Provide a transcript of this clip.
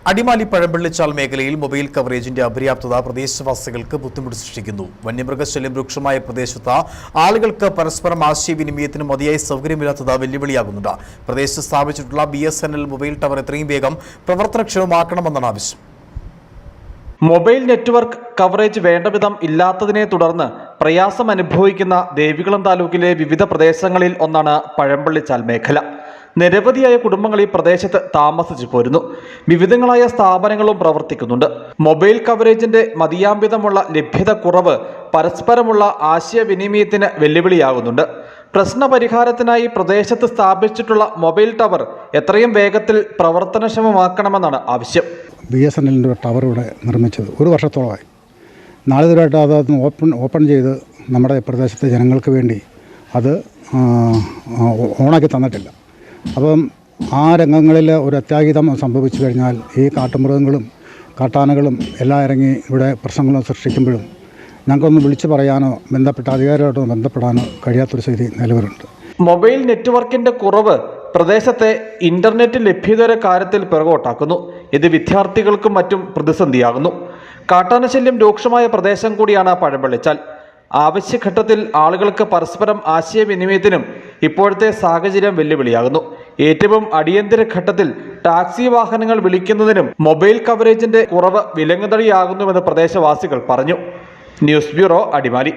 അടിമാലി പഴമ്പള്ളിച്ചാൽ മേഖലയിൽ മൊബൈൽ കവറേജിന്റെ അപര്യാപ്തത പ്രദേശവാസികൾക്ക് ബുദ്ധിമുട്ട് സൃഷ്ടിക്കുന്നു. വന്യമൃഗശല്യം രൂക്ഷമായ പ്രദേശത്ത് ആളുകൾക്ക് പരസ്പരം ആശയവിനിമയത്തിന് മതിയായ സൗകര്യമില്ലാത്തത് വെല്ലുവിളിയാകുന്നുണ്ട്. പ്രദേശത്ത് സ്ഥാപിച്ചിട്ടുള്ള BSNL മൊബൈൽ ടവർ എത്രയും വേഗം പ്രവർത്തനക്ഷമമാക്കണമെന്നാണ് ആവശ്യം. മൊബൈൽ നെറ്റ്വർക്ക് കവറേജ് വേണ്ടവിധം ഇല്ലാത്തതിനെ തുടർന്ന് പ്രയാസം അനുഭവിക്കുന്ന ദേവികുളം താലൂക്കിലെ വിവിധ പ്രദേശങ്ങളിൽ ഒന്നാണ് പഴമ്പള്ളിച്ചാൽ മേഖല. നിരവധിയായ കുടുംബങ്ങൾ ഈ പ്രദേശത്ത് താമസിച്ചു പോരുന്നു. വിവിധങ്ങളായ സ്ഥാപനങ്ങളും പ്രവർത്തിക്കുന്നുണ്ട്. മൊബൈൽ കവറേജിന്റെ മതിയാംവിധമുള്ള ലഭ്യത കുറവ് പരസ്പരമുള്ള ആശയവിനിമയത്തിന് വെല്ലുവിളിയാകുന്നുണ്ട്. പ്രശ്നപരിഹാരത്തിനായി പ്രദേശത്ത് സ്ഥാപിച്ചിട്ടുള്ള മൊബൈൽ ടവർ എത്രയും വേഗത്തിൽ പ്രവർത്തനക്ഷമമാക്കണമെന്നാണ് ആവശ്യം. BSNLന്റെ ടവർ ഇവിടെ നിർമ്മിച്ചത് 1 വർഷത്തോളമായി. നാളിതുവരെയായിട്ട് അത് ഓപ്പൺ ചെയ്ത് നമ്മുടെ പ്രദേശത്തെ ജനങ്ങൾക്ക് വേണ്ടി അത് ഓണാക്കി തന്നിട്ടില്ല. അപ്പം ആ രംഗങ്ങളിൽ ഒരു അത്യാഹിതം സംഭവിച്ചു കഴിഞ്ഞാൽ ഈ കാട്ടുമൃഗങ്ങളും കാട്ടാനകളും എല്ലാം ഇറങ്ങി ഇവിടെ പ്രശ്നങ്ങളും സൃഷ്ടിക്കുമ്പോഴും ഞങ്ങൾക്കൊന്ന് വിളിച്ചു പറയാനോ ബന്ധപ്പെട്ട അധികാരികളോട് ബന്ധപ്പെടാനോ കഴിയാത്തൊരു സ്ഥിതി നിലവിലുണ്ട്. മൊബൈൽ നെറ്റ്വർക്കിന്റെ കുറവ് പ്രദേശത്തെ ഇന്റർനെറ്റ് ലഭ്യതയുടെ കാര്യത്തിൽ പിറകോട്ടാക്കുന്നു. ഇത് വിദ്യാർത്ഥികൾക്കും മറ്റും പ്രതിസന്ധിയാകുന്നു. കാട്ടാനശല്യം രൂക്ഷമായ പ്രദേശം കൂടിയാണ് പഴമ്പള്ളിച്ചാൽ. ആവശ്യഘട്ടത്തിൽ ആളുകൾക്ക് പരസ്പരം ആശയവിനിമയത്തിനും ഇപ്പോഴത്തെ സാഹചര്യം വെല്ലുവിളിയാകുന്നു. ഏറ്റവും അടിയന്തര ഘട്ടത്തിൽ ടാക്സി വാഹനങ്ങൾ വിളിക്കുന്നതിനും മൊബൈൽ കവറേജിന്റെ കുറവ് വിലങ്ങുതടിയാകുന്നുവെന്ന് പ്രദേശവാസികൾ പറഞ്ഞു. News bureau, Adimali.